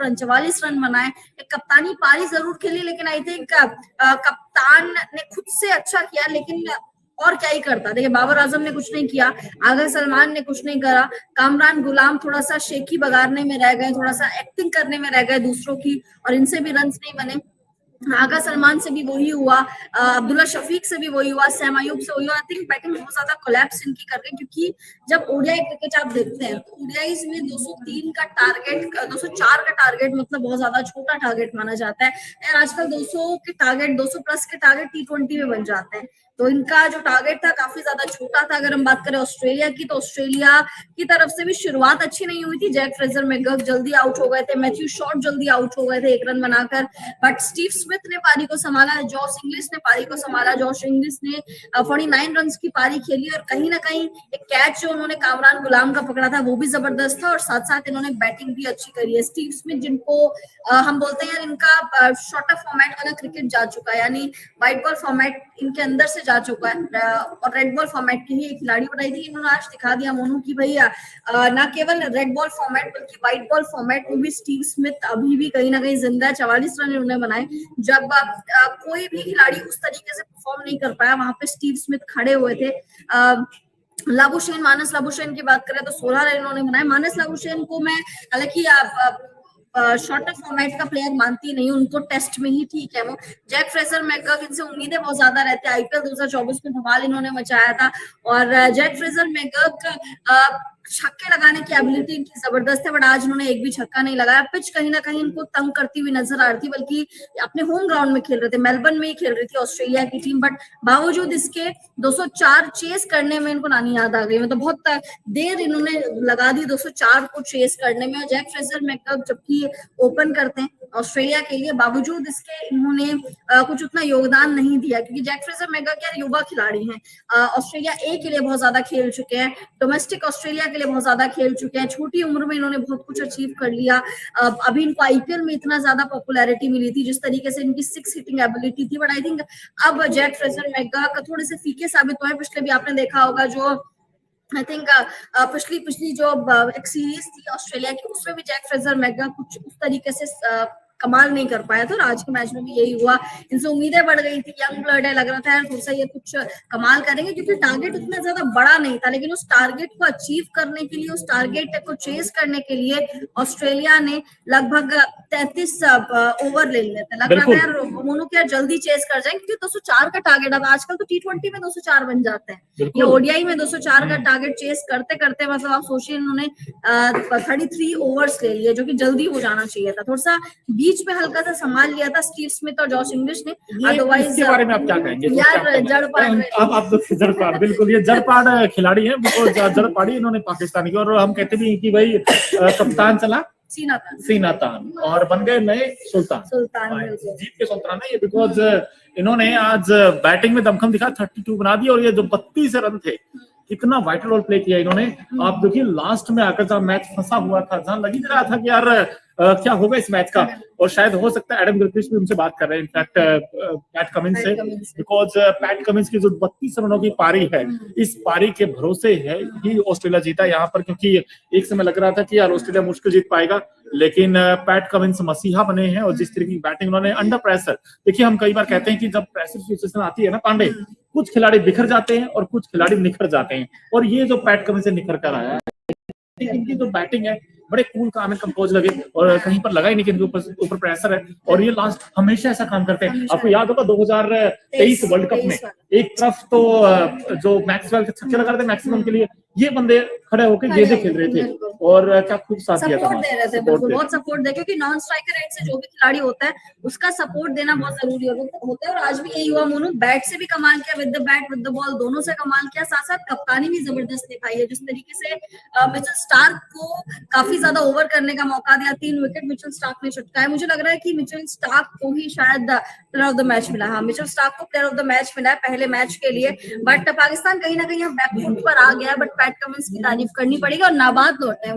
Run 44 run बनाए, एक कप्तानी पारी जरूर खेली, लेकिन आई थिंक कप्तान ने खुद से अच्छा किया, लेकिन और क्या ही करता। देखिए बाबर आजम ने कुछ नहीं किया, आगा सलमान ने कुछ नहीं करा, कामरान गुलाम थोड़ा सा शेखी बगाड़ने में रह गए, थोड़ा सा एक्टिंग करने में रह गए दूसरों की, और इनसे भी रन नहीं बने। आगा सलमान से भी वही हुआ, अब्दुल्ला शफीक से भी वही हुआ, सैम अयूब से वही हुआ। आई थिंक बैटिंग बहुत ज्यादा कोलैप्स इनकी कर रही है, क्योंकि जब ओडीआई क्रिकेट आप देखते हैं तो ओडीआईज में 203 का टारगेट, 204 का टारगेट मतलब बहुत ज्यादा छोटा टारगेट माना जाता है, और आजकल 200 के टारगेट, 200 प्लस के टारगेट T20 में बन जाते हैं। तो इनका जो टारगेट था काफी ज्यादा छोटा था। अगर हम बात करें ऑस्ट्रेलिया की, तो ऑस्ट्रेलिया की तरफ से भी शुरुआत अच्छी नहीं हुई थी। जैक फ्रेजर मैकगर्क जल्दी आउट हो गए थे, मैथ्यू शॉर्ट जल्दी आउट हो गए थे 1 रन बनाकर, बट स्टीव स्मिथ ने पारी को संभाला, जॉश इंग्लिश ने पारी को संभाला। जॉश इंग्लिश ने 49 रन की पारी खेली, और कहीं ना कहीं एक कैच जो उन्होंने कामरान गुलाम का पकड़ा था वो भी जबरदस्त था, और साथ साथ इन्होंने बैटिंग भी अच्छी करी है। स्टीव स्मिथ जिनको हम बोलते हैं इनका शॉर्टर फॉर्मेट वाला क्रिकेट जा चुका है, यानी व्हाइट बॉल फॉर्मेट इनके अंदर से जा चुका है, और रेड बॉल फॉर्मेट की ही खिलाड़ी बनाई थी। इन्होंने आज दिखा दिया मोनू की भैया ना केवल रेड बॉल फॉर्मेट बल्कि व्हाइट बॉल फॉर्मेट में भी स्टीव स्मिथ अभी भी कहीं ना कहीं जिंदा है। 44 रन इन्होंने बनाए। जब कोई भी खिलाड़ी उस तरीके से परफॉर्म नहीं कर पाया, वहां पे स्टीव स्मिथ खड़े हुए थे। लाबुशेन, मानस लाबुशेन की बात करें तो 16 रन इन्होंने बनाए। मानस लाबुशेन को मैं हालांकि शॉर्टर फॉर्मेट का प्लेयर मानती नहीं, उनको टेस्ट में ही ठीक है वो। जैक फ्रेजर मैकगर्क, इनसे उम्मीदें बहुत ज्यादा रहती है। आईपीएल 2024 में धमाल इन्होंने मचाया था, और जैक फ्रेजर मैकगर्क छक्के लगाने की एबिलिटी इनकी जबरदस्त है, बट आज उन्होंने एक भी छक्का नहीं लगाया। पिच कहीं ना कहीं इनको तंग करती हुई नजर आ रही थी, बल्कि अपने होम ग्राउंड में खेल रहे थे, मेलबर्न में ही खेल रही थी ऑस्ट्रेलिया की टीम, बट बावजूद इसके 204 चेस करने में इनको नानी याद आ गई। मतलब बहुत देर इन्होंने लगा दी 204 को चेस करने में। जैक फ्रेजर मैकगर्क जबकि ओपन करते हैं ऑस्ट्रेलिया के लिए, बावजूद इसके इन्होंने कुछ उतना योगदान नहीं दिया, क्योंकि जैक फ्रेजर मैकगर्क यार युवा खिलाड़ी हैं, ऑस्ट्रेलिया ए के लिए बहुत ज्यादा खेल चुके हैं, डोमेस्टिक ऑस्ट्रेलिया के लिए बहुत ज्यादा खेल चुके हैं, छोटी उम्र में इन्होंने बहुत कुछ अचीव कर लिया। अभी इनको आईपीएल में इतना ज्यादा पॉपुलैरिटी मिली थी, जिस तरीके से इनकी 6 हिटिंग एबिलिटी थी, बट आई थिंक अब जैक फ्रेजर मैकगर्क थोड़े से फीके साबित हुए। पिछले भी आपने देखा होगा, जो आई थिंक पिछली जो एक सीरीज थी ऑस्ट्रेलिया की, उसमें भी जैक फ्रेजर मैकगर्क कुछ उस तरीके से कमाल नहीं कर पाया था, और आज के मैच में भी यही हुआ। इनसे उम्मीदें बढ़ गई थी, यंग ब्लड है, लग रहा था यार थोड़ा सा ये कुछ कमाल करेंगे, क्योंकि टारगेट उतना ज्यादा बड़ा नहीं था, लेकिन उस टारगेट को अचीव करने के लिए, उस टारगेट को चेस करने के लिए ऑस्ट्रेलिया ने लगभग 33 ओवर ले लिए थे। लग रहा था यार मोनू के जल्दी चेस कर जाएंगे, क्योंकि 204 का टारगेट अब आजकल तो T20 में 204 बन जाते हैं, या ओडीआई में 204 का टारगेट चेस करते करते मतलब आप सोचिए इन्होंने 33 ओवर्स ले लिए, जो कि जल्दी हो जाना चाहिए था। थोड़ा सा बीच में हल्का सा संभाल लिया था स्टीव स्मिथ और जॉश इंग्लिश ने। अदरवाइज इसके बारे में आप क्या कहेंगे? यार जड़पाड़, आप जड़पाड़, बिल्कुल ये जड़पाड़ खिलाड़ी है, जड़पाड़ी इन्होंने पाकिस्तानी की, और हम कहते भी कि भाई कप्तान चला सीना तान और बन गए नए सुल्तान जीत के सुल्तान है ये, बिकॉज इन्होंने आज बैटिंग में दमखम दिखा, 32 बना दिया, और ये जो 32 रन थे, इतना वाइटल रोल प्ले किया इन्होंने। आप देखिए लास्ट में आकर जब मैच फंसा हुआ था, जहां लगी रहा था कि यार क्या होगा इस मैच का, और शायद हो सकता है एडम गिलक्रिस्ट भी उनसे बात कर रहे हैं, इनफैक्ट पैट कमिंस से, बिकॉज पैट कमिंस की जो 32 रनों की पारी है, इस पारी के भरोसे है ही ऑस्ट्रेलिया जीता यहाँ पर, क्योंकि एक समय लग रहा था कि यार ऑस्ट्रेलिया मुश्किल जीत पाएगा, लेकिन पैट कमिंस मसीहा बने हैं, और जिस तरीके की बैटिंग उन्होंने अंडर प्रेशर, देखिए हम कई बार कहते हैं कि जब प्रेशर सिचुएशन आती है ना पांडे, कुछ खिलाड़ी बिखर जाते हैं और कुछ खिलाड़ी निखर जाते हैं, और ये जो पैट कमिंस से निखर कर आया है, इनकी जो बैटिंग है बड़े कूल काम है, कंपोज लगे, और कहीं पर लगा ही नहीं कि इनके ऊपर प्रेशर है, और ये लास्ट हमेशा ऐसा काम करते हैं। आपको याद होगा 2023 वर्ल्ड कप में एक तरफ तो जो मैक्सवेल के छक्के लगा रहे थे मैक्सिमम के लिए, ये बंदे खड़े होकर गेंदें खेल रहे थे, और क्या खूब साथ दिया था, दे रहे थे, बहुत सपोर्ट दे, क्योंकि नॉन स्ट्राइकर एंड से जो भी खिलाड़ी होता है उसका सपोर्ट देना बहुत जरूरी होता है, और आज भी यही हुआ। मोनू बैट से भी कमाल किया, with the bat with the ball दोनों से कमाल किया, साथ साथ कप्तानी भी जबरदस्त दिखाई है, जिस तरीके से मिचेल स्टार्क को काफी ज्यादा ओवर करने का मौका दिया, 3 विकेट मिचेल स्टार्क ने चटकाए। मुझे लग रहा है कि मिचेल स्टार्क को ही शायद प्लेयर ऑफ द मैच मिला। हाँ, मिचेल स्टार्क को प्लेयर ऑफ द मैच मिला है पहले मैच के लिए, बट पाकिस्तान कहीं ना कहीं बैकफुट पर आ गया, बट पैट कमिंस की तारीफ करनी पड़ेगी। और नाबाद लौटे हैं,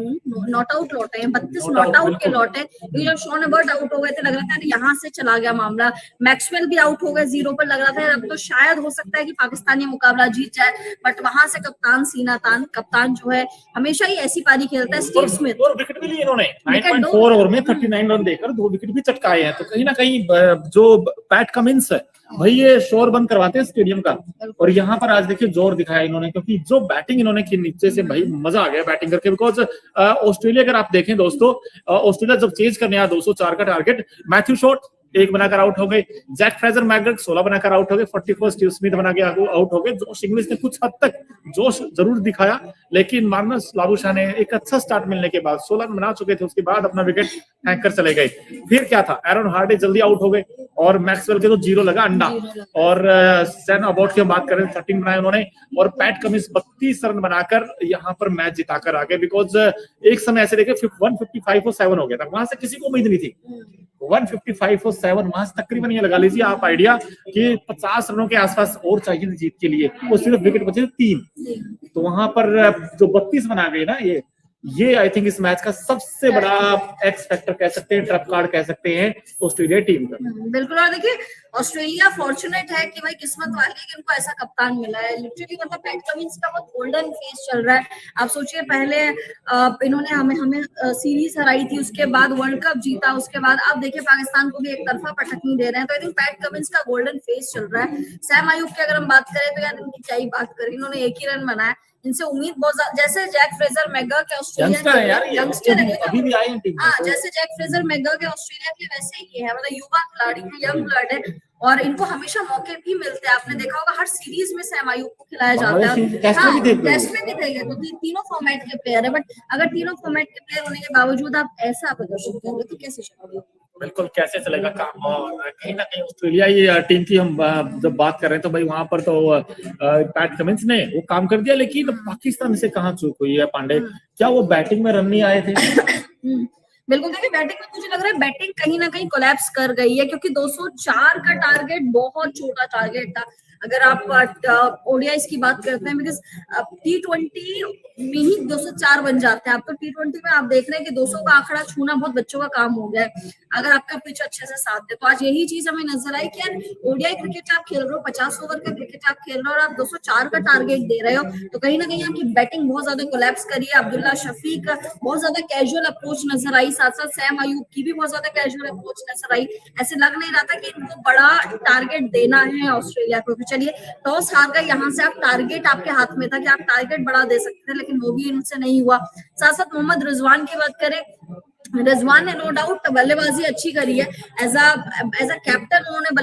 नॉट आउट लौटे हैं, 32 नॉट आउट के लौटे। ये जब शॉन अबर्ट आउट हो गए थे लग रहा था यहाँ से चला गया मामला। मैक्सवेल भी आउट हो गए 0 पर, लग रहा था अब तो शायद हो सकता है कि पाकिस्तानी मुकाबला जीत जाए, बट वहां से कप्तान सीना तान, कप्तान जो है हमेशा ही ऐसी पारी खेलता है। स्टीव स्मिथ और विकेट भी लिए इन्होंने 9.4 ओवर में 39 रन देकर 2 विकेट भी चटकाए हैं। तो कहीं ना कहीं जो पैट कमिंस है भाई ये शोर बंद करवाते हैं स्टेडियम का। और यहाँ पर आज देखिए जोर दिखाया इन्होंने, क्योंकि जो बैटिंग इन्होंने की नीचे से भाई मजा आ गया बैटिंग करके। बिकॉज ऑस्ट्रेलिया अगर आप देखें दोस्तों, ऑस्ट्रेलिया जब चेज करने आया 204 का टारगेट, मैथ्यू शॉट 1 बनाकर आउट हो गए, जैक फ्रेजर मैकग्रेग 16 बनाकर आउट हो गए, 41 स्टीव स्मिथ बना के आउट हो गए। जोश इंग्लिश ने कुछ हद तक जोश जरूर दिखाया, लेकिन मार्नस लाबुशा ने एक अच्छा स्टार्ट मिलने के बाद 16 रन बना चुके थे, उसके बाद अपना विकेट फेंक कर चले गए। फिर क्या था, एरन हार्डे जल्दी आउट हो गए और मैक्सवेल के तो 0 लगा अंडा। और सैम अबॉट की बात करें 13 बनाए उन्होंने, और पैट कमिंस 32 रन बनाकर यहाँ पर मैच जिताकर आ गए। बिकॉज एक समय ऐसे देखे 155 और 7 हो गया था, वहां से किसी को उम्मीद नहीं थी। 155 और 7 वहां से तकरीबन ये लगा लीजिए आप आइडिया कि 50 रनों के आसपास और चाहिए थे जीत के लिए, और सिर्फ विकेट बचे 3। तो वहां पर जो 32 बना गए ना, ये आई थिंक इस मैच का सबसे बड़ा एक्स फैक्टर कह सकते हैं, ट्रप कार्ड कह सकते हैं ऑस्ट्रेलिया टीम का। बिल्कुल। और देखिए ऑस्ट्रेलिया फॉर्चुनेट है कि भाई किस्मत वाली है कि उनको ऐसा कप्तान मिला है। लिटरली मतलब पैट कमिंस का बहुत गोल्डन फेज चल रहा है। आप सोचिए पहले इन्होंने हमें सीरीज हराई थी, उसके बाद वर्ल्ड कप जीता, उसके बाद अब देखिए पाकिस्तान को भी एक तरफा पटकनी दे रहे हैं। तो आई थिंक पैट कमिंस का गोल्डन फेज चल रहा है। सैम अयूब की अगर हम बात करें तो यार इनकी क्या ही बात करें, इन्होंने 1 ही रन बनाया। इनसे उम्मीद बहुत जैसे जैक फ्रेजर मैकग्रा के ऑस्ट्रेलिया यंगस्टर है, अभी भी आए हैं टीम में। जैसे जैक फ्रेजर मैकग्रा के ऑस्ट्रेलिया के वैसे ही है, मतलब युवा खिलाड़ी है, यंग ब्लड है, और इनको हमेशा मौके भी मिलते हैं। आपने देखा होगा हर सीरीज में सैम अयूब को खिलाया जाता है। टेस्ट में भी देंगे तो तीनों फॉर्मेट के प्लेयर है, बट अगर तीनों फॉर्मेट के प्लेयर होने के बावजूद आप ऐसा प्रदर्शन करोगे तो कैसे चलेगा? बिल्कुल कैसे चलेगा काम। और कहीं ना कहीं ऑस्ट्रेलिया ये टीम की हम जब बात कर रहे हैं तो भाई वहां पर तो पैट कमिंस ने वो काम कर दिया, लेकिन पाकिस्तान से कहाँ चूक हुई है पांडे? क्या वो बैटिंग में रन नहीं आए थे? बिल्कुल। देखिए बैटिंग में मुझे लग रहा है बैटिंग कहीं ना कहीं कोलैप्स कर गई है, क्योंकि 204 का टारगेट बहुत छोटा टारगेट था। अगर आप ओडीआईस की बात करते हैं, बिकॉज T20 में ही 204 बन जाते हैं। आप तो T20 में आप देख रहे हैं कि 200 का आंकड़ा छूना बहुत बच्चों का काम हो गया है, अगर आपका पिच अच्छे से साथ दे। तो आज यही चीज हमें नजर आई कि यार ओडीआई क्रिकेट आप खेल रहे हो, 50 ओवर का क्रिकेट आप खेल रहे हो और आप 204 का टारगेट दे रहे हो, तो कहीं ना कहीं आपकी बैटिंग बहुत ज्यादा कोलैप्स करी है। अब्दुल्ला शफीक बहुत ज्यादा कैजुअल अप्रोच नजर आई, साथ साथ सैम अयूब की भी बहुत ज्यादा कैजुअल अप्रोच नजर आई। ऐसे लग नहीं रहा था कि इनको बड़ा टारगेट देना है ऑस्ट्रेलिया को। चलिए टॉस हार गए, यहाँ से आप टारगेट आपके हाथ में था कि आप टारगेट बड़ा दे सकते थे, लेकिन वो भी इनसे नहीं हुआ। साथ साथ मोहम्मद रिजवान की बात करें, रिजवान ने नो डाउट बल्लेबाजी अच्छी करी है। एज अ कैप्टन उन्होंने